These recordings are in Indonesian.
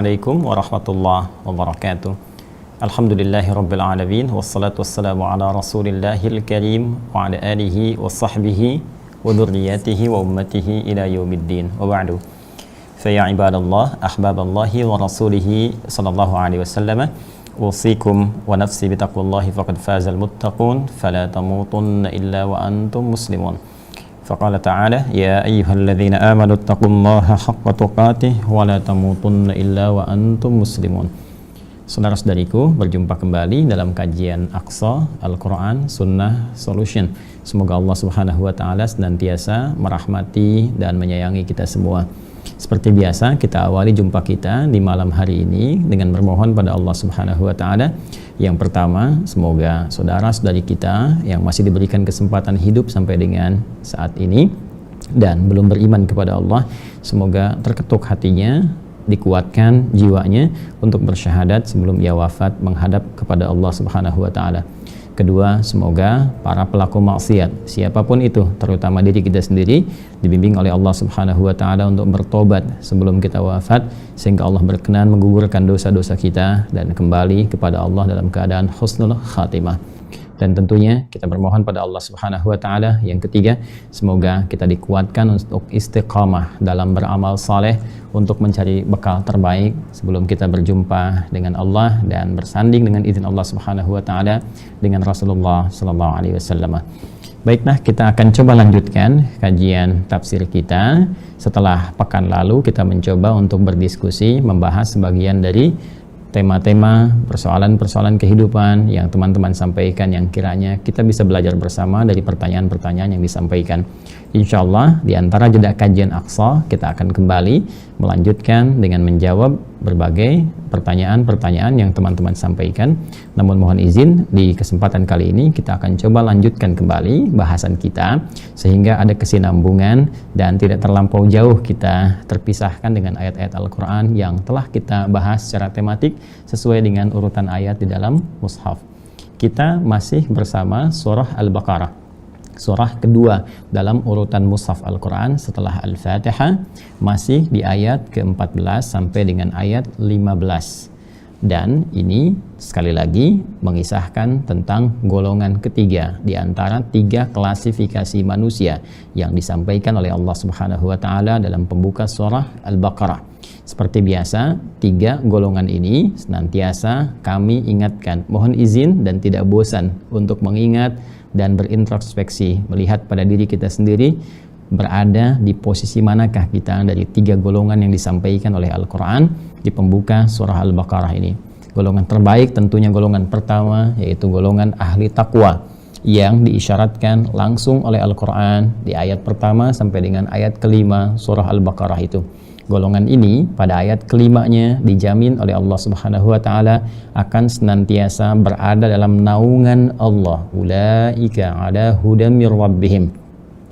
Assalamualaikum warahmatullahi wabarakatuh. Alhamdulillahi rabbil alamin, wassalatu wassalamu ala rasulillahil karim wa ala alihi wa sahbihi wa dhurriyyatihi wa ummatihi ila yaumiddin, wa ba'du. Faya ibadallah, ahbaballahi wa rasulihi sallallahu alaihi wasallam, usikum wa nafsi bitaqwallahi faqad fazal muttaqun, fala tamutunna illa wa antum muslimun. Faqala ta'ala, ya ayyuhalladzina amanu taqullaha haqqa tuqatih wa la tamutunna illa wa antum muslimun. Saudara-saudariku, berjumpa kembali dalam kajian Aqsa Al-Quran Sunnah Solution. Semoga Allah Subhanahu wa Ta'ala senantiasa merahmati dan menyayangi kita semua. Seperti biasa, kita awali jumpa kita di malam hari ini dengan bermohon pada Allah Subhanahu wa Ta'ala. Yang pertama, semoga saudara-saudari kita yang masih diberikan kesempatan hidup sampai dengan saat ini dan belum beriman kepada Allah, semoga terketuk hatinya, dikuatkan jiwanya untuk bersyahadat sebelum ia wafat menghadap kepada Allah Subhanahu wa Ta'ala. Kedua, semoga para pelaku maksiat, siapapun itu, terutama diri kita sendiri, dibimbing oleh Allah Subhanahu wa Ta'ala untuk bertobat sebelum kita wafat, sehingga Allah berkenan menggugurkan dosa-dosa kita dan kembali kepada Allah dalam keadaan husnul khatimah. Dan tentunya kita bermohon pada Allah Subhanahu wa Ta'ala yang ketiga, semoga kita dikuatkan untuk istiqamah dalam beramal saleh untuk mencari bekal terbaik sebelum kita berjumpa dengan Allah dan bersanding dengan izin Allah Subhanahu wa Ta'ala dengan Rasulullah sallallahu alaihi wasallam. Baiklah, kita akan coba lanjutkan kajian tafsir kita. Setelah pekan lalu kita mencoba untuk berdiskusi membahas sebagian dari tema-tema persoalan-persoalan kehidupan yang teman-teman sampaikan, yang kiranya kita bisa belajar bersama dari pertanyaan-pertanyaan yang disampaikan. Insya Allah di antara jeda kajian Aqsa kita akan kembali melanjutkan dengan menjawab berbagai pertanyaan-pertanyaan yang teman-teman sampaikan. Namun mohon izin, di kesempatan kali ini kita akan coba lanjutkan kembali bahasan kita sehingga ada kesinambungan dan tidak terlampau jauh kita terpisahkan dengan ayat-ayat Al-Quran yang telah kita bahas secara tematik sesuai dengan urutan ayat di dalam mushaf. Kita masih bersama surah Al-Baqarah, surah kedua dalam urutan mushaf Al-Quran setelah Al-Fatihah, masih di ayat ke-14 sampai dengan ayat 15. Dan ini sekali lagi mengisahkan tentang golongan ketiga di antara tiga klasifikasi manusia yang disampaikan oleh Allah Subhanahu wa Ta'ala dalam pembuka surah Al-Baqarah. Seperti biasa, tiga golongan ini senantiasa kami ingatkan. Mohon izin dan tidak bosan untuk mengingat dan berintrospeksi, melihat pada diri kita sendiri, berada di posisi manakah kita dari tiga golongan yang disampaikan oleh Al-Quran di pembuka surah Al-Baqarah ini. Golongan terbaik tentunya golongan pertama, yaitu golongan ahli taqwa yang diisyaratkan langsung oleh Al-Quran di ayat pertama sampai dengan ayat kelima surah Al-Baqarah itu. Golongan ini pada ayat kelimanya dijamin oleh Allah Subhanahu wa Ta'ala akan senantiasa berada dalam naungan Allah. Ulaika ala hudam mir rabbihim.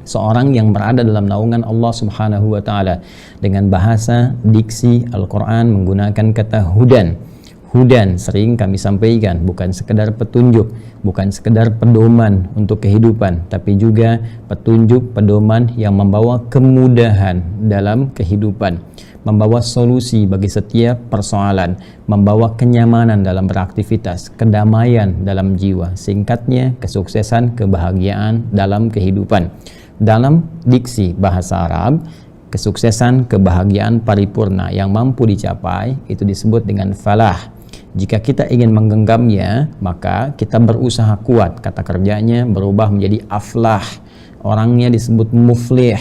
Seorang yang berada dalam naungan Allah Subhanahu wa Ta'ala dengan bahasa diksi Al-Quran menggunakan kata hudan. Hudan sering kami sampaikan bukan sekedar petunjuk, bukan sekedar pedoman untuk kehidupan, tapi juga petunjuk, pedoman yang membawa kemudahan dalam kehidupan, membawa solusi bagi setiap persoalan, membawa kenyamanan dalam beraktivitas, kedamaian dalam jiwa, singkatnya kesuksesan, kebahagiaan dalam kehidupan. Dalam diksi bahasa Arab, kesuksesan, kebahagiaan paripurna yang mampu dicapai itu disebut dengan falah. Jika kita ingin menggenggamnya, maka kita berusaha kuat. Kata kerjanya berubah menjadi aflah. Orangnya disebut muflih,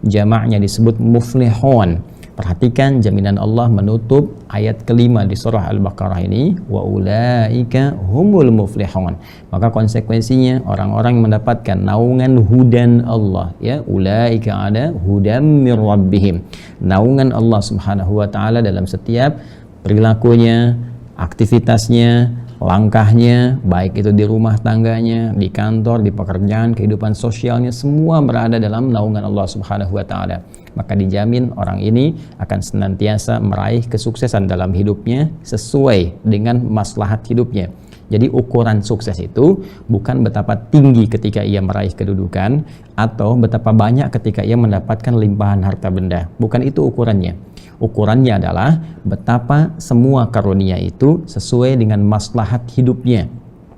jamaknya disebut muflihun. Perhatikan jaminan Allah menutup ayat kelima di surah Al-Baqarah ini, wa ulaika humul muflihun. Maka konsekuensinya orang-orang yang mendapatkan naungan hudan Allah, ya, ulaika ada hudam mir rabbihim. Naungan Allah Subhanahu wa Ta'ala dalam setiap perilakunya, aktivitasnya, langkahnya, baik itu di rumah tangganya, di kantor, di pekerjaan, kehidupan sosialnya, semua berada dalam naungan Allah Subhanahu wa Ta'ala. Maka dijamin orang ini akan senantiasa meraih kesuksesan dalam hidupnya sesuai dengan maslahat hidupnya. Jadi ukuran sukses itu bukan betapa tinggi ketika ia meraih kedudukan atau betapa banyak ketika ia mendapatkan limpahan harta benda. Bukan itu ukurannya. Ukurannya adalah betapa semua karunia itu sesuai dengan maslahat hidupnya,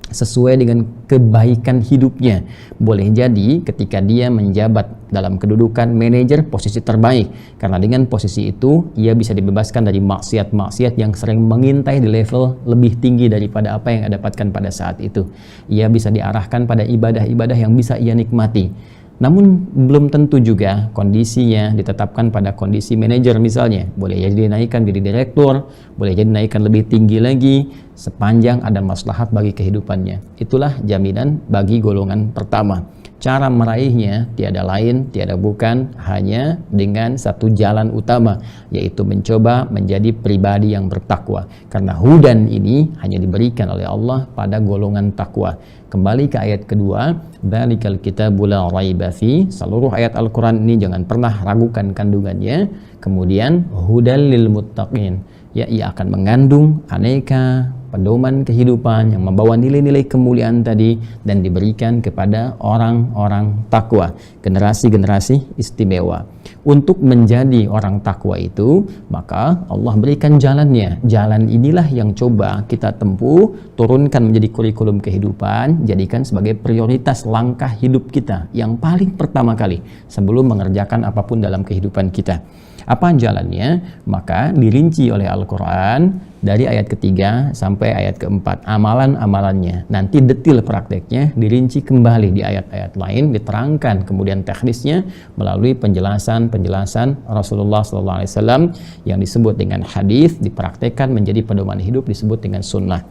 sesuai dengan kebaikan hidupnya. Boleh jadi ketika dia menjabat dalam kedudukan manajer, posisi terbaik, karena dengan posisi itu ia bisa dibebaskan dari maksiat-maksiat yang sering mengintai di level lebih tinggi daripada apa yang ia dapatkan pada saat itu. Ia bisa diarahkan pada ibadah-ibadah yang bisa ia nikmati. Namun belum tentu juga kondisinya ditetapkan pada kondisi manajer misalnya. Boleh jadi dinaikkan jadi direktur, boleh jadi dinaikkan lebih tinggi lagi sepanjang ada maslahat bagi kehidupannya. Itulah jaminan bagi golongan pertama. Cara meraihnya tiada lain, tiada bukan, hanya dengan satu jalan utama, yaitu mencoba menjadi pribadi yang bertakwa. Karena hudan ini hanya diberikan oleh Allah pada golongan takwa. Kembali ke ayat kedua, dzalikal kitabu la raiba fi. Seluruh ayat Al-Quran ini jangan pernah ragukan kandungannya. Kemudian hudal lil muttaqin, ya, ia akan mengandung aneka pedoman kehidupan yang membawa nilai-nilai kemuliaan tadi dan diberikan kepada orang-orang takwa, generasi-generasi istimewa. Untuk menjadi orang takwa itu, maka Allah berikan jalannya. Jalan inilah yang coba kita tempuh, turunkan menjadi kurikulum kehidupan, jadikan sebagai prioritas langkah hidup kita yang paling pertama kali sebelum mengerjakan apapun dalam kehidupan kita. Apa jalannya? Maka dirinci oleh Al-Quran dari ayat ketiga sampai ayat keempat, amalan-amalannya. Nanti detil prakteknya dirinci kembali di ayat-ayat lain, diterangkan kemudian teknisnya melalui penjelasan-penjelasan Rasulullah SAW yang disebut dengan hadis, dipraktekkan menjadi pedoman hidup, disebut dengan sunnah.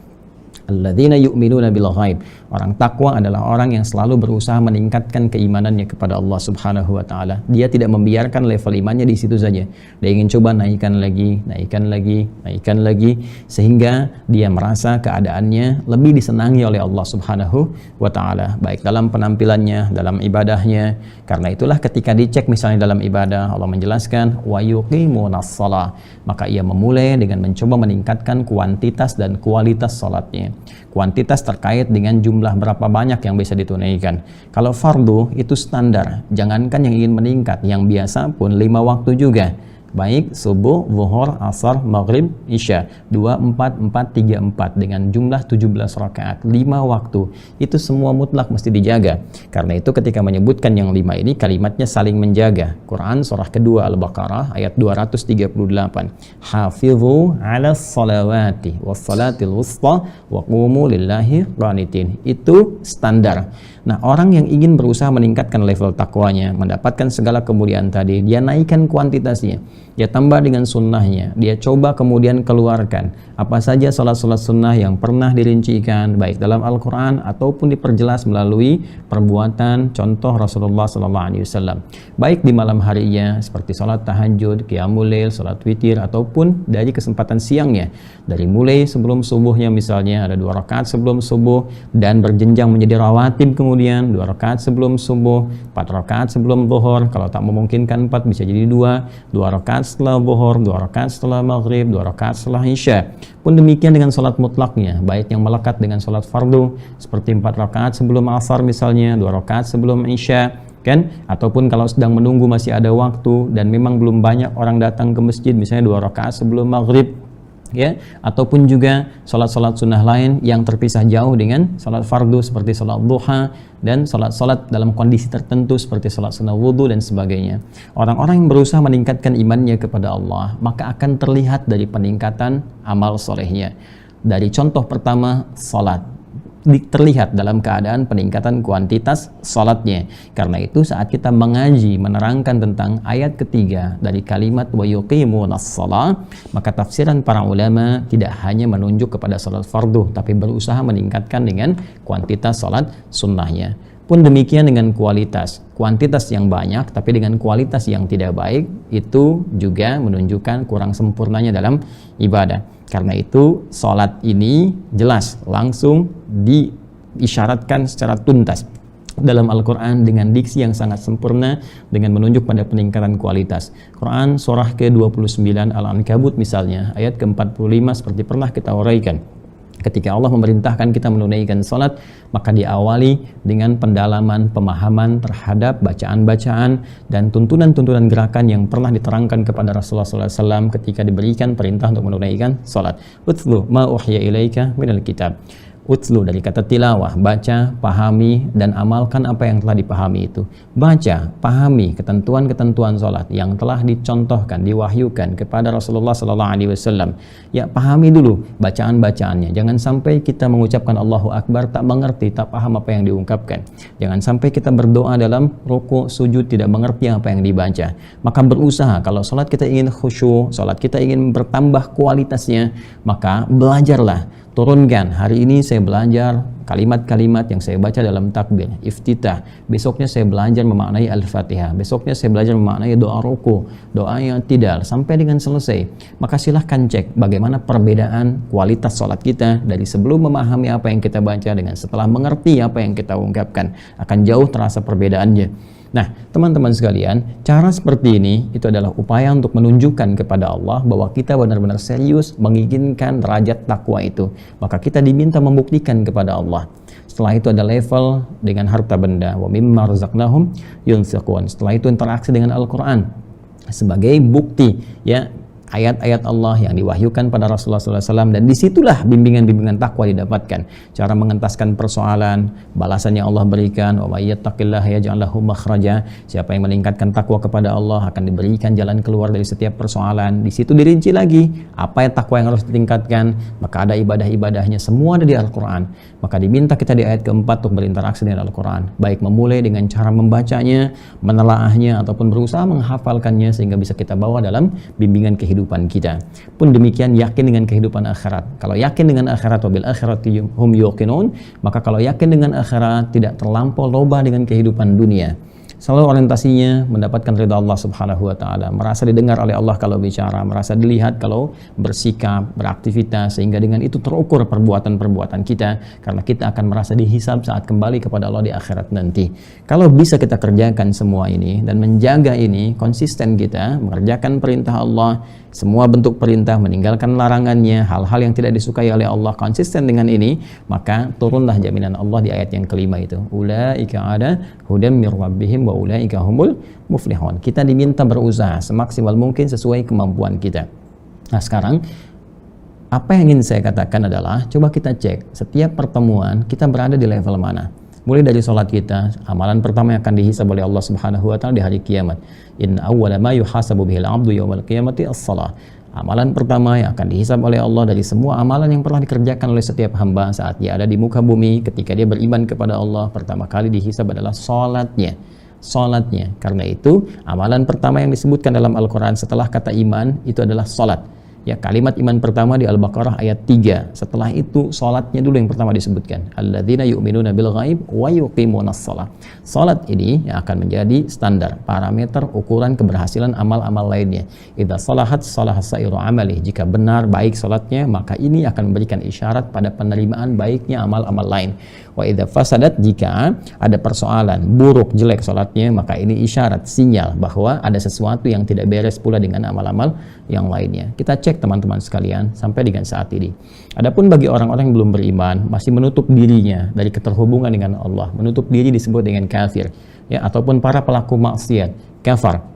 Alladzina yu'minuna bil ghaib. Orang takwa adalah orang yang selalu berusaha meningkatkan keimanannya kepada Allah Subhanahu wa taala. Dia tidak membiarkan level imannya di situ saja. Dia ingin coba naikkan lagi sehingga dia merasa keadaannya lebih disenangi oleh Allah Subhanahu wa taala, baik dalam penampilannya, dalam ibadahnya. Karena itulah ketika dicek misalnya dalam ibadah, Allah menjelaskan wa yuqimunas shalah, maka ia memulai dengan mencoba meningkatkan kuantitas dan kualitas salatnya. Kuantitas terkait dengan jumlah berapa banyak yang bisa ditunaikan. Kalau fardu itu standar, jangankan yang ingin meningkat, yang biasa pun 5 waktu juga. Baik subuh, zuhur, asar, maghrib, isya, 2, 4, 4, 3, 4 dengan jumlah 17 rakaat, 5 waktu. Itu semua mutlak mesti dijaga. Karena itu ketika menyebutkan yang 5 ini, kalimatnya saling menjaga. Quran surah kedua Al-Baqarah ayat 238. Hafidhu 'alas salawati was salatil wusta wa qumu lillahi qanitin. Itu standar. Nah, orang yang ingin berusaha meningkatkan level takwanya, mendapatkan segala kemuliaan tadi, dia naikkan kuantitasnya, dia tambah dengan sunnahnya, dia coba kemudian keluarkan apa saja salat-salat sunnah yang pernah dirincikan baik dalam Al-Quran ataupun diperjelas melalui perbuatan contoh Rasulullah SAW, baik di malam harinya seperti salat tahajud, qiyamul lail, salat witir, ataupun dari kesempatan siangnya, dari mulai sebelum subuhnya misalnya ada 2 rakaat sebelum subuh dan berjenjang menjadi rawatib, kemudian 2 rakaat sebelum subuh, 4 rakaat sebelum zuhur, kalau tak memungkinkan 4 bisa jadi 2 rakaat setelah zuhur, 2 rakaat setelah maghrib, 2 rakaat setelah isya. Pun demikian dengan salat mutlaknya, baik yang melekat dengan salat fardu seperti 4 rakaat sebelum asar misalnya, 2 rakaat sebelum isya, kan? Ataupun kalau sedang menunggu masih ada waktu dan memang belum banyak orang datang ke masjid, misalnya 2 rakaat sebelum maghrib, ya, ataupun juga salat-salat sunnah lain yang terpisah jauh dengan salat fardu seperti salat duha dan salat-salat dalam kondisi tertentu seperti salat sunnah wudu dan sebagainya. Orang-orang yang berusaha meningkatkan imannya kepada Allah, maka akan terlihat dari peningkatan amal solehnya. Dari contoh pertama, salat terlihat dalam keadaan peningkatan kuantitas salatnya. Karena itu saat kita mengaji menerangkan tentang ayat ketiga dari kalimat wa yuqimunas shalah, maka tafsiran para ulama tidak hanya menunjuk kepada salat fardu, tapi berusaha meningkatkan dengan kuantitas salat sunnahnya. Pun demikian dengan kualitas yang banyak tapi dengan kualitas yang tidak baik, itu juga menunjukkan kurang sempurnanya dalam ibadah. Karena itu salat ini jelas langsung diisyaratkan secara tuntas dalam Al-Quran dengan diksi yang sangat sempurna dengan menunjuk pada peningkatan kualitas. Quran surah ke-29 Al-Ankabut misalnya ayat ke-45 seperti pernah kita uraikan. Ketika Allah memerintahkan kita menunaikan salat, maka diawali dengan pendalaman pemahaman terhadap bacaan-bacaan dan tuntunan-tuntunan gerakan yang pernah diterangkan kepada Rasulullah SAW ketika diberikan perintah untuk menunaikan salat. Utlu ma uhiya ilaika minal kitab. Utlu dari kata tilawah, baca, pahami, dan amalkan apa yang telah dipahami itu. Baca, pahami ketentuan-ketentuan sholat yang telah dicontohkan, diwahyukan kepada Rasulullah SAW. Ya, pahami dulu bacaan-bacaannya. Jangan sampai kita mengucapkan Allahu Akbar tak mengerti, tak paham apa yang diungkapkan. Jangan sampai kita berdoa dalam ruku, sujud tidak mengerti apa yang dibaca. Maka berusaha, kalau sholat kita ingin khusyuk, sholat kita ingin bertambah kualitasnya, maka belajarlah. Turunkan, hari ini saya belajar kalimat-kalimat yang saya baca dalam takbir, iftitah. Besoknya saya belajar memaknai Al-Fatihah. Besoknya saya belajar memaknai doa ruku, doa yang tidak, sampai dengan selesai. Maka silahkan cek bagaimana perbedaan kualitas sholat kita dari sebelum memahami apa yang kita baca dengan setelah mengerti apa yang kita ungkapkan. Akan jauh terasa perbedaannya. Nah, teman-teman sekalian, cara seperti ini itu adalah upaya untuk menunjukkan kepada Allah bahwa kita benar-benar serius menginginkan derajat takwa itu. Maka kita diminta membuktikan kepada Allah. Setelah itu ada level dengan harta benda, wa mimma razaqnahum yunfiqun. Setelah itu interaksi dengan Al-Qur'an sebagai bukti, ya, ayat-ayat Allah yang diwahyukan pada Rasulullah SAW, dan disitulah bimbingan-bimbingan takwa didapatkan. Cara mengentaskan persoalan, balasan yang Allah berikan, wa may yattaqillaha yaj'al lahu makhraja. Siapa yang meningkatkan takwa kepada Allah akan diberikan jalan keluar dari setiap persoalan. Di situ dirinci lagi apa yang takwa yang harus ditingkatkan. Maka ada ibadah-ibadahnya, semua ada di Al-Quran. Maka diminta kita di ayat keempat untuk berinteraksi dengan Al-Quran, baik memulai dengan cara membacanya, menelaahnya, ataupun berusaha menghafalkannya sehingga bisa kita bawa dalam bimbingan kehidupan kita. Pun demikian yakin dengan kehidupan akhirat. Kalau yakin dengan akhirat, wabil akhirati hum yuqinun, maka kalau yakin dengan akhirat tidak terlampau loba dengan kehidupan dunia. Selalu orientasinya mendapatkan ridha Allah Subhanahu wa taala, merasa didengar oleh Allah kalau bicara, merasa dilihat kalau bersikap, beraktivitas, sehingga dengan itu terukur perbuatan-perbuatan kita, karena kita akan merasa dihisab saat kembali kepada Allah di akhirat nanti. Kalau bisa kita kerjakan semua ini dan menjaga ini, konsisten kita mengerjakan perintah Allah, semua bentuk perintah, meninggalkan larangannya, hal-hal yang tidak disukai oleh Allah, konsisten dengan ini, maka turunlah jaminan Allah di ayat yang kelima itu. Ulaika ada hudam mir rabbihim wa ulaika humul muflihun. Kita diminta berusaha semaksimal mungkin sesuai kemampuan kita. Nah, sekarang apa yang ingin saya katakan adalah, coba kita cek setiap pertemuan kita berada di level mana. Mulai dari sholat kita, amalan pertama yang akan dihisab oleh Allah Subhanahu wa taala di hari kiamat. In awwala ma yuhasabu bihil 'abdu yaumal qiyamati as-shalah. Amalan pertama yang akan dihisab oleh Allah dari semua amalan yang pernah dikerjakan oleh setiap hamba saat dia ada di muka bumi, ketika dia beriman kepada Allah, pertama kali dihisab adalah sholatnya. Karena itu, amalan pertama yang disebutkan dalam Al-Quran setelah kata iman itu adalah sholat. Ya, kalimat iman pertama di Al-Baqarah ayat 3. Setelah itu salatnya dulu yang pertama disebutkan. Alladzina yu'minuna bil ghaib wa yuqimunas shalah. Salat ini yang akan menjadi standar, parameter ukuran keberhasilan amal-amal lainnya. Idza salahat salahas sairu amali. Jika benar baik salatnya, maka ini akan memberikan isyarat pada penerimaan baiknya amal-amal lain. Wa idza fasadat, jika ada persoalan, buruk, jelek salatnya, maka ini isyarat, sinyal bahwa ada sesuatu yang tidak beres pula dengan amal-amal yang lainnya. Kita cek teman-teman sekalian sampai dengan saat ini. Adapun bagi orang-orang yang belum beriman, masih menutup dirinya dari keterhubungan dengan Allah, menutup diri disebut dengan kafir, ya, ataupun para pelaku maksiat, kafar,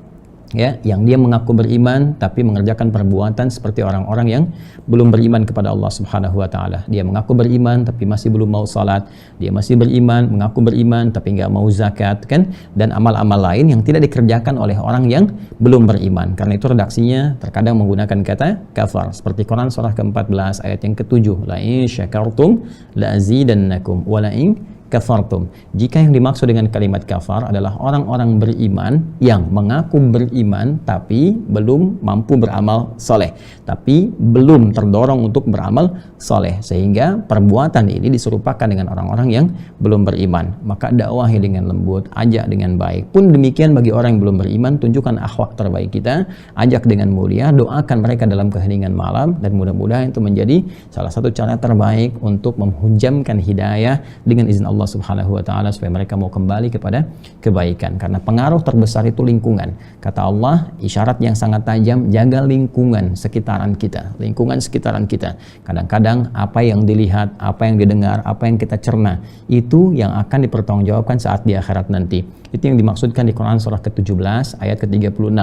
ya, yang dia mengaku beriman tapi mengerjakan perbuatan seperti orang-orang yang belum beriman kepada Allah Subhanahu wa taala. Dia mengaku beriman tapi masih belum mau salat, dia masih beriman, mengaku beriman tapi nggak mau zakat, kan, dan amal-amal lain yang tidak dikerjakan oleh orang yang belum beriman. Karena itu redaksinya terkadang menggunakan kata kafar, seperti Quran surah ke-14 ayat yang ke-7, la in syakartum la azidannakum wa la in kafartum. Jika yang dimaksud dengan kalimat kafar adalah orang-orang beriman yang mengaku beriman tapi belum mampu beramal soleh, tapi belum terdorong untuk beramal soleh, sehingga perbuatan ini diserupakan dengan orang-orang yang belum beriman. Maka dakwahi dengan lembut, ajak dengan baik. Pun demikian bagi orang yang belum beriman, tunjukkan akhlak terbaik kita, ajak dengan mulia, doakan mereka dalam keheningan malam, dan mudah-mudahan itu menjadi salah satu cara terbaik untuk menghujamkan hidayah dengan izin Allah Allah Subhanahu wa taala supaya mereka mau kembali kepada kebaikan. Karena pengaruh terbesar itu lingkungan. Kata Allah, isyarat yang sangat tajam, jaga lingkungan sekitaran kita. Lingkungan sekitaran kita. Kadang-kadang apa yang dilihat, apa yang didengar, apa yang kita cerna, itu yang akan dipertanggungjawabkan saat di akhirat nanti. Itu yang dimaksudkan di Quran surah ke-17 ayat ke-36.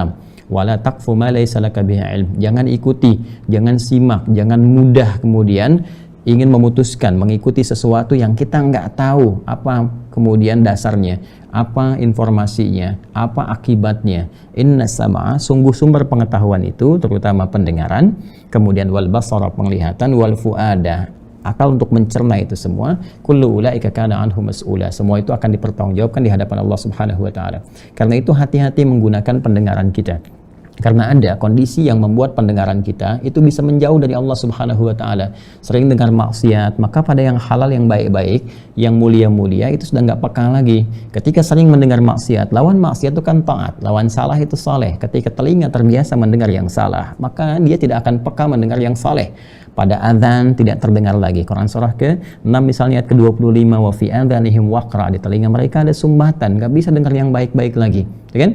Wala taqfu ma laysa laka bihi ilm. Jangan ikuti, jangan simak, jangan mudah kemudian ingin memutuskan mengikuti sesuatu yang kita nggak tahu apa kemudian dasarnya, apa informasinya, apa akibatnya. Inna sam'a, sungguh sumber pengetahuan itu terutama pendengaran, kemudian wal basara, penglihatan, wal fuada, akal untuk mencerna itu semua, kullu ulaika kana anhu mas'ula, semua itu akan dipertanggungjawabkan di hadapan Allah Subhanahu wa taala. Karena itu hati-hati menggunakan pendengaran kita. Karena ada kondisi yang membuat pendengaran kita itu bisa menjauh dari Allah Subhanahu wa taala. Sering dengar maksiat, maka pada yang halal, yang baik-baik, yang mulia-mulia itu sudah nggak peka lagi. Ketika sering mendengar maksiat, lawan maksiat itu kan taat, lawan salah itu saleh. Ketika telinga terbiasa mendengar yang salah, maka dia tidak akan peka mendengar yang saleh. Pada azan tidak terdengar lagi. Quran surah ke-6 misalnya ayat ke-25, wa fi adhanihim waqra, di telinga mereka ada sumbatan, nggak bisa dengar yang baik-baik lagi, ya kan?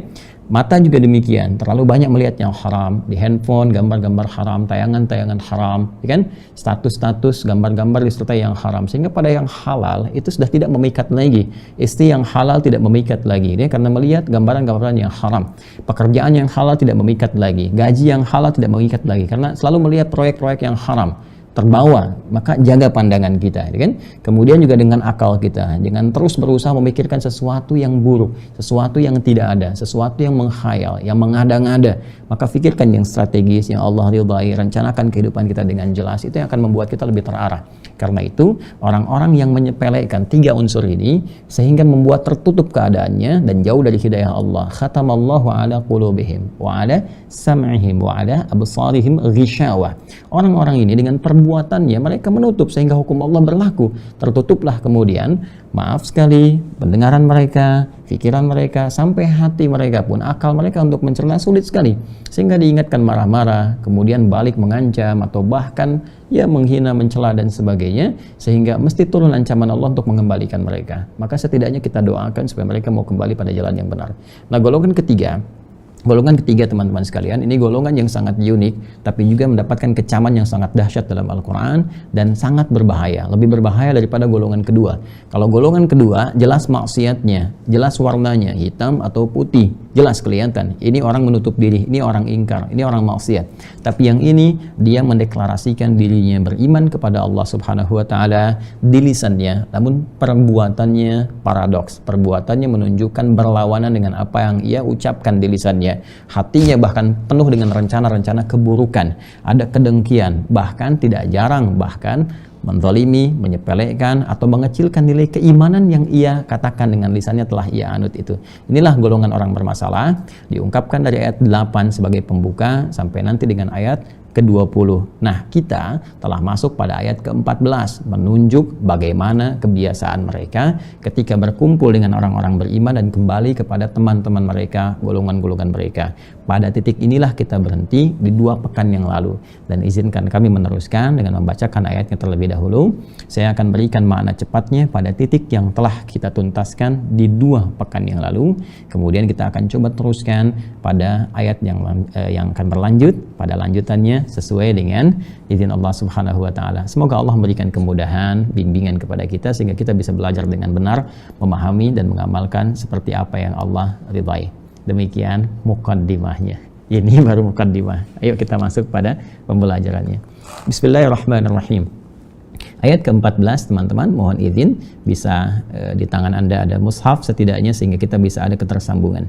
Mata juga demikian, terlalu banyak melihat yang haram, di handphone gambar-gambar haram, tayangan-tayangan haram, ya kan? Status-status, gambar-gambar disertai yang haram, sehingga pada yang halal itu sudah tidak memikat lagi. Istri yang halal tidak memikat lagi, dia karena melihat gambaran-gambaran yang haram. Pekerjaan yang halal tidak memikat lagi, gaji yang halal tidak memikat lagi, karena selalu melihat proyek-proyek yang haram. Terbawa, maka jaga pandangan kita, kan? Kemudian juga dengan akal kita, jangan terus berusaha memikirkan sesuatu yang buruk, sesuatu yang tidak ada, sesuatu yang menghayal, yang mengada-ngada. Maka pikirkan yang strategis, yang Allah ridhai, rencanakan kehidupan kita dengan jelas, itu yang akan membuat kita lebih terarah. Karena itu, orang-orang yang menyepelekan 3 unsur ini, sehingga membuat tertutup keadaannya dan jauh dari hidayah Allah. Khatamallahu ala qulubihim, wa ala sam'ihim, wa ala absarihim ghishawah. Orang-orang ini dengan perbuatannya mereka menutup sehingga hukum Allah berlaku. Tertutuplah kemudian, maaf sekali, pendengaran mereka, pikiran mereka, sampai hati mereka pun, akal mereka untuk mencerna sulit sekali. Sehingga diingatkan marah-marah, kemudian balik mengancam atau bahkan ya menghina, mencela dan sebagainya, sehingga mesti turun ancaman Allah untuk mengembalikan mereka. Maka setidaknya kita doakan supaya mereka mau kembali pada jalan yang benar. Nah, golongan ketiga teman-teman sekalian, ini golongan yang sangat unik tapi juga mendapatkan kecaman yang sangat dahsyat dalam Al-Quran dan sangat berbahaya, lebih berbahaya daripada golongan kedua. Kalau golongan kedua jelas maksiatnya, jelas warnanya hitam atau putih, jelas kelihatan ini orang menutup diri, ini orang ingkar, ini orang maksiat. Tapi yang ini dia mendeklarasikan dirinya beriman kepada Allah Subhanahu wa taala di lisannya, namun perbuatannya paradoks, perbuatannya menunjukkan berlawanan dengan apa yang ia ucapkan di lisannya. Hatinya bahkan penuh dengan rencana-rencana keburukan, ada kedengkian, bahkan tidak jarang bahkan menzalimi, menyepelekan atau mengecilkan nilai keimanan yang ia katakan dengan lisannya telah ia anut itu. Inilah golongan orang bermasalah, diungkapkan dari ayat 8 sebagai pembuka sampai nanti dengan ayat ke-20. Nah, kita telah masuk pada ayat ke-14 menunjuk bagaimana kebiasaan mereka ketika berkumpul dengan orang-orang beriman dan kembali kepada teman-teman mereka, golongan-golongan mereka. Pada titik inilah kita berhenti di 2 pekan yang lalu, dan izinkan kami meneruskan dengan membacakan ayatnya terlebih dahulu. Saya akan berikan makna cepatnya pada titik yang telah kita tuntaskan di 2 pekan yang lalu. Kemudian kita akan coba teruskan pada ayat yang akan berlanjut pada lanjutannya sesuai dengan izin Allah Subhanahu wa taala. Semoga Allah memberikan kemudahan, bimbingan kepada kita sehingga kita bisa belajar dengan benar, memahami dan mengamalkan seperti apa yang Allah ridhai. Demikian muqaddimahnya. Ini baru muqaddimah. Ayo kita masuk pada pembelajarannya. Bismillahirrahmanirrahim. Ayat ke-14 teman-teman, mohon izin bisa di tangan Anda ada mushaf setidaknya sehingga kita bisa ada ketersambungan.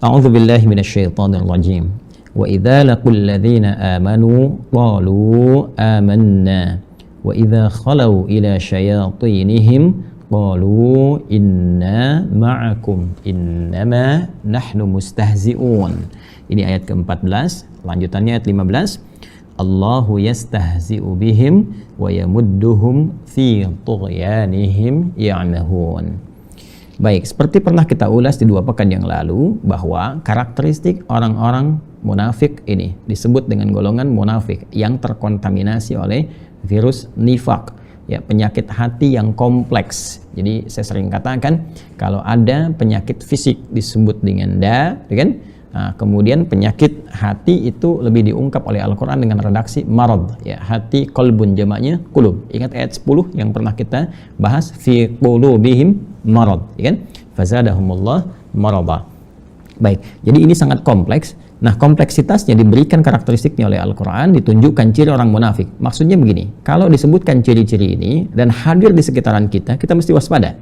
A'udzubillahi minasyaitonirrajim. Wa idza laqul ladzina amanu qalu amanna wa idza khalau ila syayatinihim qalu inna ma'akum innama nahnu mustahzi'un. Ini ayat ke-14, lanjutannya ayat 15. Allahu yastahzi'u bihim wa yamudduhum fi tughyanihim ya'mahun. Baik, seperti pernah kita ulas di 2 pekan yang lalu bahwa karakteristik orang-orang munafik ini disebut dengan golongan munafik yang terkontaminasi oleh virus nifak. ya, penyakit hati yang kompleks. Jadi saya sering katakan kalau ada penyakit fisik disebut dengan da, ya kan? Nah, kemudian penyakit hati itu lebih diungkap oleh Al-Quran dengan redaksi marad, ya, hati, qalbun jamaknya qulub. Ingat ayat 10 yang pernah kita bahas, fi qulubihim marad, ya kan? Fazadahumullah marada. Baik, jadi ini sangat kompleks. Nah, kompleksitasnya diberikan karakteristiknya oleh Al-Quran, ditunjukkan ciri orang munafik. Maksudnya begini, kalau disebutkan ciri-ciri ini dan hadir di sekitaran kita, kita mesti waspada,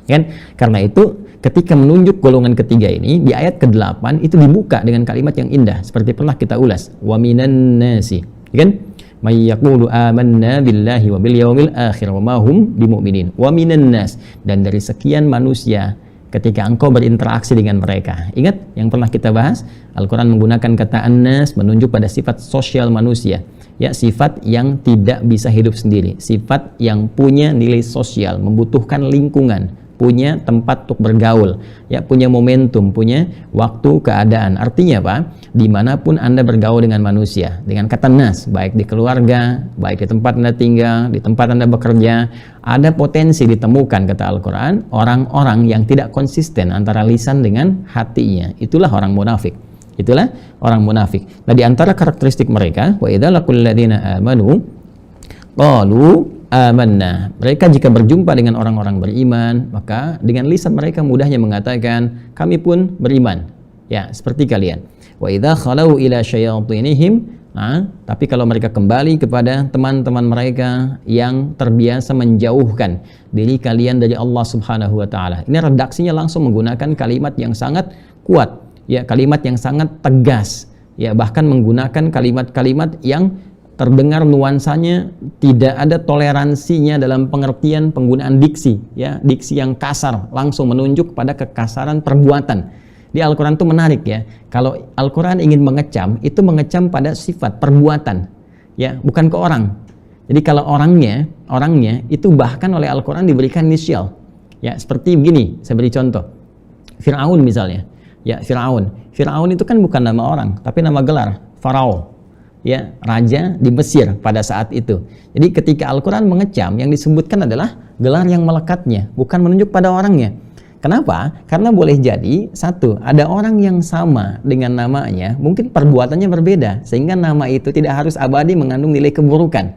kan? Karena itu ketika menunjuk golongan ketiga ini di ayat ke-8 itu dibuka dengan kalimat yang indah seperti pernah kita ulas, wa minan nasi, kan? May yaqulu amanna billahi wa bil yaumil akhir wa ma hum bimu'minin. Wa minan nas, dan dari sekian manusia ketika engkau berinteraksi dengan mereka. Ingat yang pernah kita bahas, Al-Quran menggunakan kata annas menunjuk pada sifat sosial manusia, ya, sifat yang tidak bisa hidup sendiri, sifat yang punya nilai sosial, membutuhkan lingkungan, punya tempat untuk bergaul, ya, punya momentum, punya waktu, keadaan. Artinya apa? Dimanapun Anda bergaul dengan manusia, dengan kata nas, baik di keluarga, baik di tempat Anda tinggal, di tempat Anda bekerja, ada potensi ditemukan, kata Al-Quran, orang-orang yang tidak konsisten antara lisan dengan hatinya. Itulah orang munafik. Itulah orang munafik. Nah, di antara karakteristik mereka, wa idza laqul ladzina amanu qalu amanna. Mereka jika berjumpa dengan orang-orang beriman, maka dengan lisan mereka mudahnya mengatakan, kami pun beriman. Ya, seperti kalian. Wa idza khalau ila syayatinihim. Nah, tapi kalau mereka kembali kepada teman-teman mereka yang terbiasa menjauhkan diri kalian dari Allah Subhanahu wa taala. Ini redaksinya langsung menggunakan kalimat yang sangat kuat, ya, kalimat yang sangat tegas, ya, bahkan menggunakan kalimat-kalimat yang terdengar nuansanya tidak ada toleransinya dalam pengertian penggunaan diksi, ya, diksi yang kasar, langsung menunjuk pada kekasaran perbuatan. Di Al-Quran itu menarik, ya, kalau Al-Quran ingin mengecam, itu mengecam pada sifat perbuatan, ya, bukan ke orang. Jadi kalau orangnya itu bahkan oleh Al-Quran diberikan inisial, ya, seperti begini, saya beri contoh. Fir'aun misalnya, ya, Fir'aun itu kan bukan nama orang, tapi nama gelar, Farao, ya, raja di Mesir pada saat itu. Jadi ketika Al-Quran mengecam, yang disebutkan adalah gelar yang melekatnya, bukan menunjuk pada orangnya. Kenapa? Karena boleh jadi, satu, ada orang yang sama dengan namanya, mungkin perbuatannya berbeda, sehingga nama itu tidak harus abadi mengandung nilai keburukan.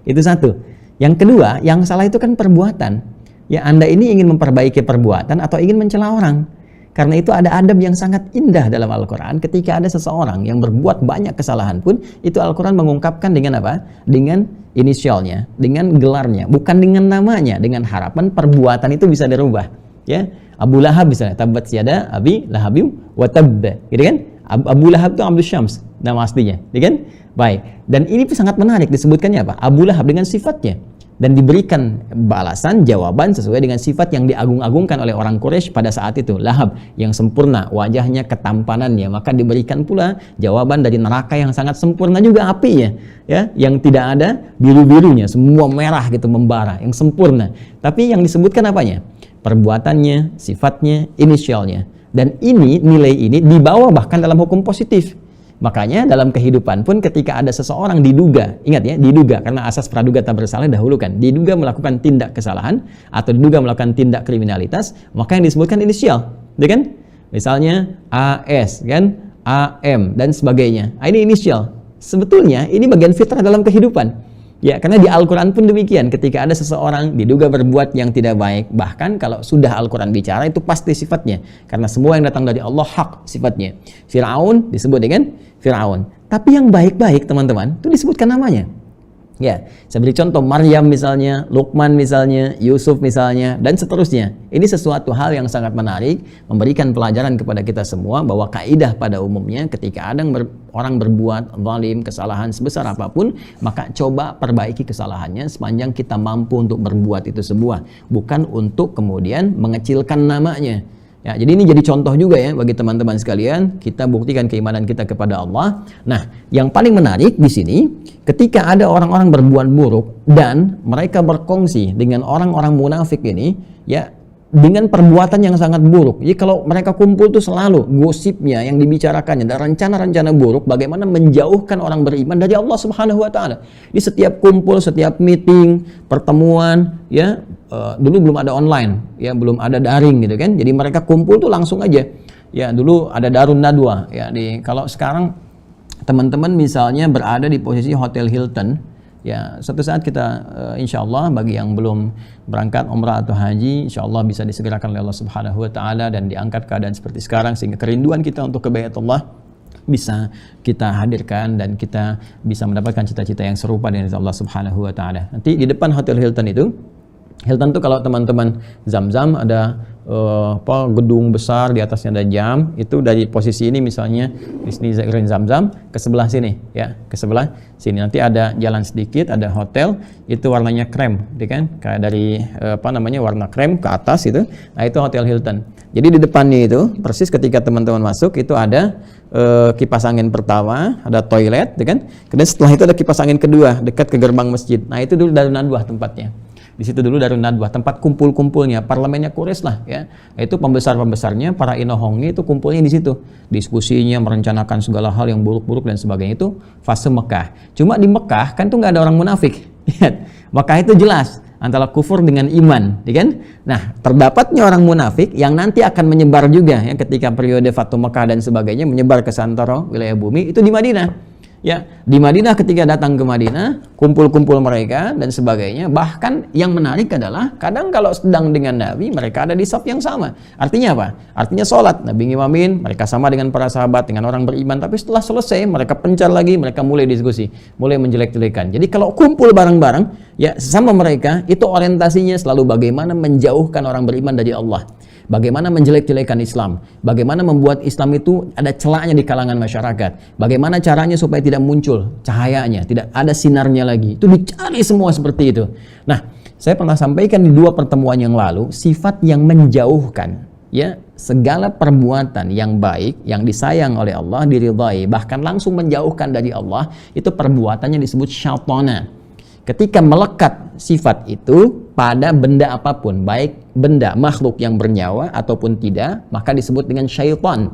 Itu satu. Yang kedua, yang salah itu kan perbuatan. Ya, Anda ini ingin memperbaiki perbuatan atau ingin mencela orang. Karena itu ada adab yang sangat indah dalam Al-Quran. Ketika ada seseorang yang berbuat banyak kesalahan pun, itu Al-Quran mengungkapkan dengan apa? Dengan inisialnya, dengan gelarnya, bukan dengan namanya, dengan harapan perbuatan itu bisa dirubah. Ya, Abu Lahab misalnya, tabat yada abi lahabim wa tabba, gitu kan? Abu Lahab itu Abdul Syams nama aslinya, gitu kan? Baik. Dan ini sangat menarik, disebutkannya apa? Abu Lahab dengan sifatnya, dan diberikan balasan, jawaban sesuai dengan sifat yang diagung-agungkan oleh orang Quraisy pada saat itu. Lahab yang sempurna, wajahnya, ketampanannya, maka diberikan pula jawaban dari neraka yang sangat sempurna juga apinya, ya, yang tidak ada biru-birunya, semua merah gitu membara, yang sempurna. Tapi yang disebutkan apanya? Perbuatannya, sifatnya, inisialnya. Dan ini, nilai ini dibawa bahkan dalam hukum positif. Makanya dalam kehidupan pun ketika ada seseorang diduga, ingat ya, diduga, karena asas praduga tak bersalah dahulukan, diduga melakukan tindak kesalahan atau diduga melakukan tindak kriminalitas, maka yang disebutkan inisial, ya kan? Misalnya AS, kan? AM dan sebagainya. Ini inisial. Sebetulnya ini bagian fitrah dalam kehidupan. Ya, karena di Al-Quran pun demikian, ketika ada seseorang diduga berbuat yang tidak baik, bahkan kalau sudah Al-Quran bicara itu pasti sifatnya, karena semua yang datang dari Allah hak sifatnya. Fir'aun disebut dengan Fir'aun, tapi yang baik-baik teman-teman itu disebutkan namanya. Ya, saya beri contoh, Maryam misalnya, Luqman misalnya, Yusuf misalnya, dan seterusnya. Ini sesuatu hal yang sangat menarik, memberikan pelajaran kepada kita semua bahwa kaidah pada umumnya ketika ada orang berbuat zalim, kesalahan sebesar apapun, maka coba perbaiki kesalahannya sepanjang kita mampu untuk berbuat itu semua, bukan untuk kemudian mengecilkan namanya. Ya, jadi ini jadi contoh juga ya bagi teman-teman sekalian, kita buktikan keimanan kita kepada Allah. Nah, yang paling menarik di sini, ketika ada orang-orang berbuat buruk dan mereka berkongsi dengan orang-orang munafik ini, ya, dengan perbuatan yang sangat buruk. Jadi kalau mereka kumpul tuh selalu gosipnya yang dibicarakannya dan rencana-rencana buruk bagaimana menjauhkan orang beriman dari Allah Subhanahu wa taala. Di setiap kumpul, setiap meeting, pertemuan, ya dulu belum ada online, ya belum ada daring gitu kan. Jadi mereka kumpul tuh langsung aja. Ya dulu ada Darun Nadwa, ya kalau sekarang teman-teman misalnya berada di posisi Hotel Hilton. Ya, suatu saat kita insya Allah bagi yang belum berangkat umrah atau haji, insya Allah bisa disegerakan oleh Allah Subhanahu wa taala dan diangkat keadaan seperti sekarang sehingga kerinduan kita untuk ke Baitullah bisa kita hadirkan dan kita bisa mendapatkan cita-cita yang serupa dengan Allah Subhanahu wa taala. Nanti di depan Hotel Hilton itu, Hilton tuh kalau teman-teman Zamzam ada gedung besar di atasnya ada jam, itu dari posisi ini misalnya di sini Green Zamzam ke sebelah sini, ya ke sebelah sini nanti ada jalan sedikit, ada hotel itu warnanya krem, kan kayak dari warna krem ke atas itu, nah itu Hotel Hilton. Jadi di depannya itu persis ketika teman-teman masuk itu ada kipas angin pertama, ada toilet, kan, kemudian setelah itu ada kipas angin kedua dekat ke gerbang masjid. Nah itu dulu Darun Nadwah tempatnya. Di situ dulu Darun Nadwah, tempat kumpul-kumpulnya parlemennya Quraisy lah, ya. Itu pembesar-pembesarnya, para inohongi itu kumpulnya di situ. Diskusinya, merencanakan segala hal yang buruk-buruk dan sebagainya, itu fase Mekah. Cuma di Mekah kan tuh nggak ada orang munafik. Mekah itu jelas antara kufur dengan iman, ya kan? Nah, terdapatnya orang munafik yang nanti akan menyebar juga, ya, ketika periode Fatu Mekah dan sebagainya menyebar ke santoro wilayah bumi itu di Madinah. Ya, di Madinah ketika datang ke Madinah, kumpul-kumpul mereka dan sebagainya. Bahkan yang menarik adalah kadang kalau sedang dengan Nabi, mereka ada di saf yang sama. Artinya apa? Artinya sholat, Nabi ngimamin, mereka sama dengan para sahabat, dengan orang beriman. Tapi setelah selesai, mereka pencar lagi, mereka mulai diskusi, mulai menjelek-jelekan. Jadi kalau kumpul bareng-bareng, ya sama mereka, itu orientasinya selalu bagaimana menjauhkan orang beriman dari Allah. Bagaimana menjelek-jelekan Islam, bagaimana membuat Islam itu ada celaknya di kalangan masyarakat, bagaimana caranya supaya tidak muncul cahayanya, tidak ada sinarnya lagi, itu dicari semua seperti itu. Nah, saya pernah sampaikan di 2 pertemuan yang lalu, sifat yang menjauhkan, ya, segala perbuatan yang baik, yang disayang oleh Allah, diridhai, bahkan langsung menjauhkan dari Allah, itu perbuatannya disebut syaitana. Ketika melekat sifat itu pada benda apapun, baik benda makhluk yang bernyawa ataupun tidak, maka disebut dengan syaitan.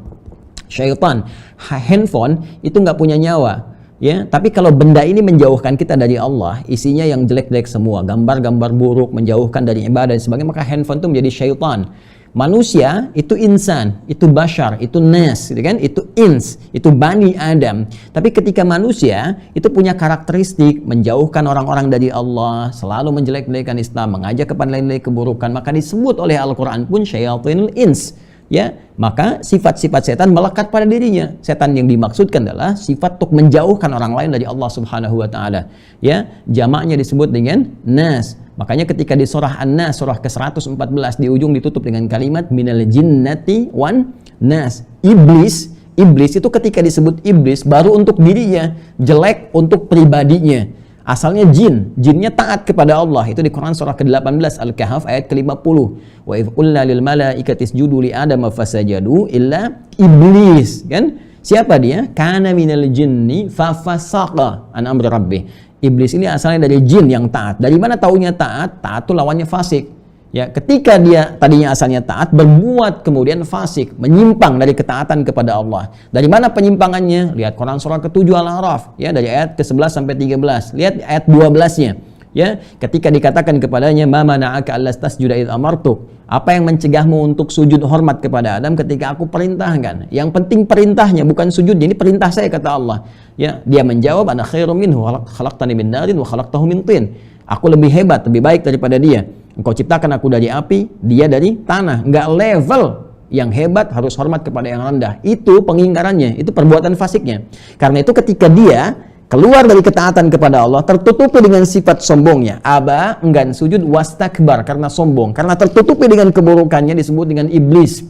Syaitan, handphone itu nggak punya nyawa, ya. Tapi kalau benda ini menjauhkan kita dari Allah, isinya yang jelek-jelek semua, gambar-gambar buruk, menjauhkan dari ibadah dan sebagainya, maka handphone itu menjadi syaitan. Manusia itu insan, itu bashar, itu nas, gitu kan? Itu ins, itu bani Adam. Tapi ketika manusia itu punya karakteristik menjauhkan orang-orang dari Allah, selalu menjelek-jelekan Islam, mengajak kepada nilai keburukan, maka disebut oleh Al-Qur'an pun syayatinul ins. Ya, maka sifat-sifat setan melekat pada dirinya. Setan yang dimaksudkan adalah sifat untuk menjauhkan orang lain dari Allah Subhanahu wa taala. Ya, jamaknya disebut dengan nas. Makanya ketika di surah An-Nas, surah ke-114 di ujung ditutup dengan kalimat minal jinnati wan nas. Iblis itu ketika disebut iblis baru untuk dirinya, jelek untuk pribadinya. Asalnya jinnya taat kepada Allah. Itu di Quran surah ke-18 Al-Kahf ayat ke-50. Wa idh qulna lil malaikati isjudu li adama fasajadu illa iblis, kan? Siapa dia? Kana minal jinni fa fasaqa an amri rabbih. Iblis ini asalnya dari jin yang taat. Dari mana taunya taat? Taat itu lawannya fasik. Ya, ketika dia tadinya asalnya taat, berbuat kemudian fasik, menyimpang dari ketaatan kepada Allah. Dari mana penyimpangannya? Lihat Quran surah ke-7 Al-A'raf, ya, dari ayat ke-11 sampai 13. Lihat ayat 12-nya. Ya, ketika dikatakan kepadanya, "Ma mana'aka alla tasjuda idh amartuk?" Apa yang mencegahmu untuk sujud hormat kepada Adam ketika aku perintahkan? Yang penting perintahnya, bukan sujudnya. Ini perintah saya, kata Allah. Ya, dia menjawab, "Ana khairum minhu, khalaqtani min narin wa khalaqtahu min tin." Aku lebih hebat, lebih baik daripada dia. Engkau ciptakan aku dari api, dia dari tanah. Enggak level. Yang hebat harus hormat kepada yang rendah. Itu pengingkarannya, itu perbuatan fasiknya. Karena itu ketika dia keluar dari ketaatan kepada Allah, tertutupi dengan sifat sombongnya. Aba, enggan sujud, wastakbar, karena sombong. Karena tertutupi dengan keburukannya disebut dengan iblis.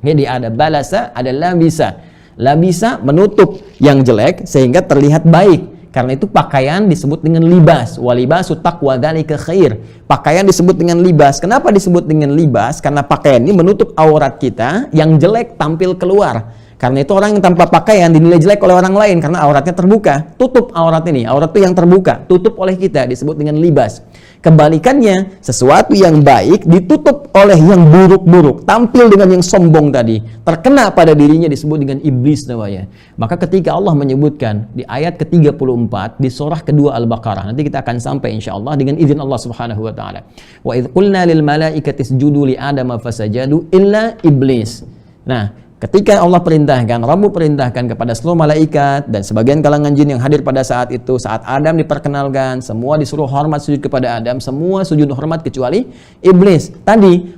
Jadi ada balasa, ada labisa. Labisa menutup yang jelek sehingga terlihat baik. Karena itu pakaian disebut dengan libas. Walibasu taqwa dzalika khair. Pakaian disebut dengan libas. Kenapa disebut dengan libas? Karena pakaian ini menutup aurat kita, yang jelek tampil keluar. Karena itu orang yang tanpa pakaian dinilai jelek oleh orang lain karena auratnya terbuka. Tutup aurat ini, aurat itu yang terbuka, tutup oleh kita, disebut dengan libas. Kebalikannya, sesuatu yang baik ditutup oleh yang buruk-buruk, tampil dengan yang sombong tadi, terkena pada dirinya, disebut dengan iblis namanya. Maka ketika Allah menyebutkan di ayat ke-34 di surah kedua Al-Baqarah, nanti kita akan sampai insyaallah dengan izin Allah Subhanahu wa taala. Wa idz qulna lil malaikati isjudu li adama fasajadu illa iblis. Nah, ketika Allah perintahkan, Rabbu perintahkan kepada seluruh malaikat dan sebagian kalangan jin yang hadir pada saat itu, saat Adam diperkenalkan, semua disuruh hormat sujud kepada Adam, semua sujud hormat kecuali iblis. Tadi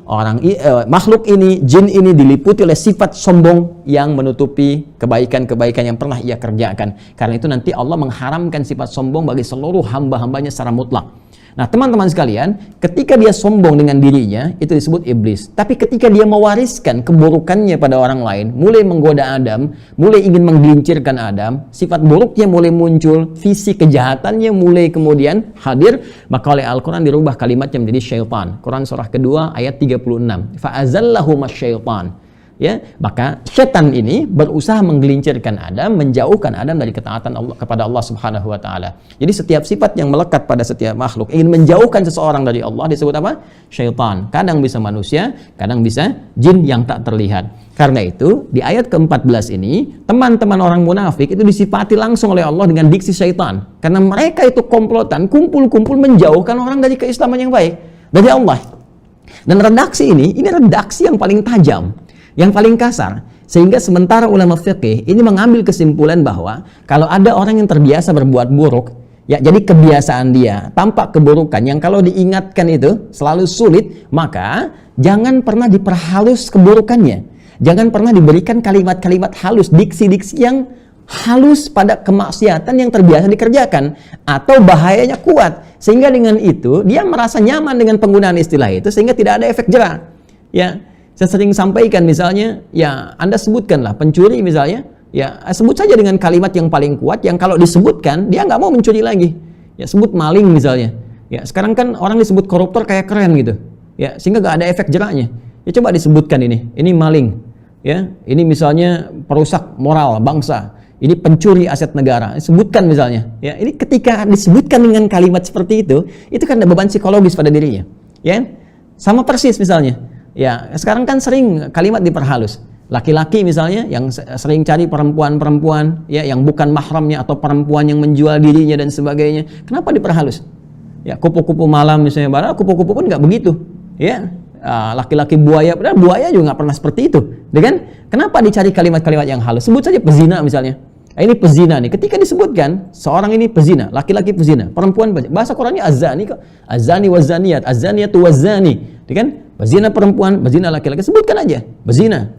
makhluk ini, jin ini diliputi oleh sifat sombong yang menutupi kebaikan-kebaikan yang pernah ia kerjakan. Karena itu nanti Allah mengharamkan sifat sombong bagi seluruh hamba-hambanya secara mutlak. Nah, teman-teman sekalian, ketika dia sombong dengan dirinya, itu disebut iblis. Tapi ketika dia mewariskan keburukannya pada orang lain, mulai menggoda Adam, mulai ingin menggelincirkan Adam, sifat buruknya mulai muncul, visi kejahatannya mulai kemudian hadir, maka oleh Al-Quran dirubah kalimatnya menjadi syaitan. Quran surah kedua ayat 36. Fa'azallahuma syaitan. Ya, maka setan ini berusaha menggelincirkan Adam, menjauhkan Adam dari ketaatan Allah kepada Allah Subhanahu wa taala. Jadi setiap sifat yang melekat pada setiap makhluk ingin menjauhkan seseorang dari Allah disebut apa? Syaitan. Kadang bisa manusia, kadang bisa jin yang tak terlihat. Karena itu di ayat ke-14 ini teman-teman orang munafik itu disifati langsung oleh Allah dengan diksi syaitan. Karena mereka itu komplotan, kumpul-kumpul menjauhkan orang dari keislaman yang baik dari Allah. Dan redaksi ini redaksi yang paling tajam, yang paling kasar, sehingga sementara ulama fiqih ini mengambil kesimpulan bahwa kalau ada orang yang terbiasa berbuat buruk, ya jadi kebiasaan dia tampak keburukan yang kalau diingatkan itu selalu sulit, maka jangan pernah diperhalus keburukannya, jangan pernah diberikan kalimat-kalimat halus, diksi-diksi yang halus pada kemaksiatan yang terbiasa dikerjakan, atau bahayanya kuat, sehingga dengan itu dia merasa nyaman dengan penggunaan istilah itu sehingga tidak ada efek jera. Ya, saya sering sampaikan misalnya, ya Anda sebutkanlah pencuri misalnya, ya sebut saja dengan kalimat yang paling kuat yang kalau disebutkan dia nggak mau mencuri lagi. Ya sebut maling misalnya. Ya sekarang kan orang disebut koruptor kayak keren gitu. Ya sehingga nggak ada efek jeraknya. Ya coba disebutkan ini maling. Ya ini misalnya perusak moral bangsa. Ini pencuri aset negara. Sebutkan misalnya. Ya ini ketika disebutkan dengan kalimat seperti itu kan ada beban psikologis pada dirinya. Ya sama persis misalnya. Ya, sekarang kan sering kalimat diperhalus. Laki-laki misalnya yang sering cari perempuan-perempuan ya yang bukan mahramnya atau perempuan yang menjual dirinya dan sebagainya. Kenapa diperhalus? Ya, kupu-kupu malam misalnya, padahal kupu-kupu pun nggak begitu. Ya, laki-laki buaya, padahal buaya juga nggak pernah seperti itu. Kan? Kenapa dicari kalimat-kalimat yang halus? Sebut saja pezina misalnya. Ini pezina nih. Ketika disebutkan seorang ini pezina, laki-laki pezina, perempuan pezina. Bahasa Qurannya azani kok. Azani wazaniyat, azaniyatu wazani. Kan? Bezina perempuan, bezina laki-laki, sebutkan aja. Bezina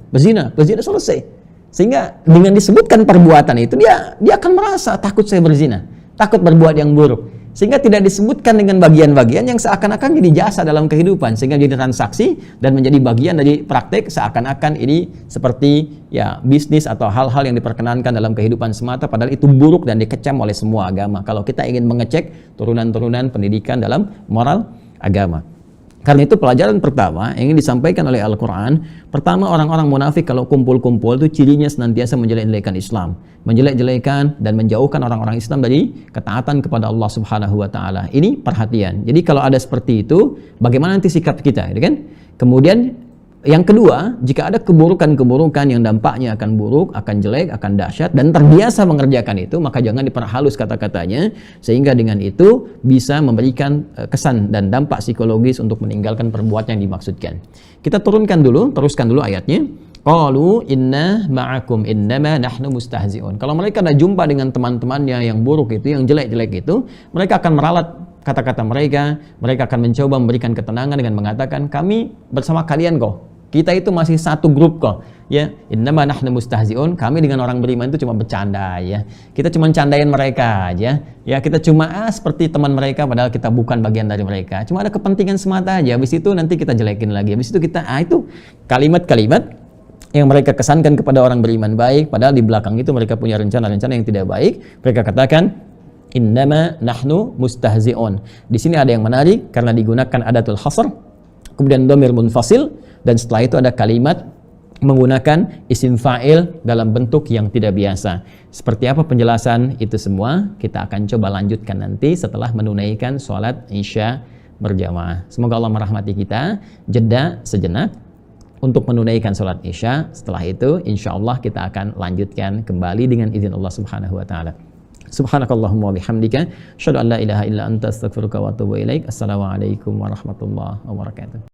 selesai. Sehingga dengan disebutkan perbuatan itu dia akan merasa takut saya berzina, takut berbuat yang buruk. Sehingga tidak disebutkan dengan bagian-bagian yang seakan-akan jadi jasa dalam kehidupan, sehingga jadi transaksi dan menjadi bagian dari praktek seakan-akan ini seperti ya bisnis atau hal-hal yang diperkenankan dalam kehidupan semata, padahal itu buruk dan dikecam oleh semua agama. Kalau kita ingin mengecek turunan-turunan pendidikan dalam moral agama. Karena itu pelajaran pertama yang ingin disampaikan oleh Al-Quran, pertama orang-orang munafik kalau kumpul-kumpul itu cirinya senantiasa menjelek-jelekan Islam, menjelek-jelekan dan menjauhkan orang-orang Islam dari ketaatan kepada Allah Subhanahu wa taala. Ini perhatian. Jadi kalau ada seperti itu, bagaimana nanti sikap kita, gitu kan? Kemudian yang kedua, jika ada keburukan-keburukan yang dampaknya akan buruk, akan jelek, akan dahsyat, dan terbiasa mengerjakan itu, maka jangan diperhalus kata-katanya, sehingga dengan itu bisa memberikan kesan dan dampak psikologis untuk meninggalkan perbuatan yang dimaksudkan. Kita teruskan dulu ayatnya. Qalu inna ma'akum innama nahnu mustahzi'un. Kalau mereka ada jumpa dengan teman-temannya yang buruk itu, yang jelek-jelek itu, mereka akan meralat kata-kata mereka akan mencoba memberikan ketenangan dengan mengatakan, kami bersama kalian kok. Kita itu masih satu grup kok, ya. Innama nahnu mustahzi'un, kami dengan orang beriman itu cuma bercanda ya. Kita cuma candain mereka aja. Ya, kita cuma seperti teman mereka padahal kita bukan bagian dari mereka. Cuma ada kepentingan semata aja. Habis itu nanti kita jelekin lagi. Habis itu kita itu kalimat-kalimat yang mereka kesankan kepada orang beriman baik, padahal di belakang itu mereka punya rencana-rencana yang tidak baik. Mereka katakan innama nahnu mustahzi'un. Di sini ada yang menarik karena digunakan adatul hasr, kemudian dhamir munfasil, dan setelah itu ada kalimat menggunakan isim fa'il dalam bentuk yang tidak biasa. Seperti apa penjelasan itu semua kita akan coba lanjutkan nanti setelah menunaikan sholat isya berjamaah. Semoga Allah merahmati kita. Jeda sejenak untuk menunaikan sholat isya. Setelah itu insya Allah kita akan lanjutkan kembali dengan izin Allah Subhanahu wa ta'ala. Subhanakallahumma bihamdika asyhadu an la ilaha illa anta astaghfiruka wa atubu ilaik. Assalamualaikum warahmatullahi wabarakatuh.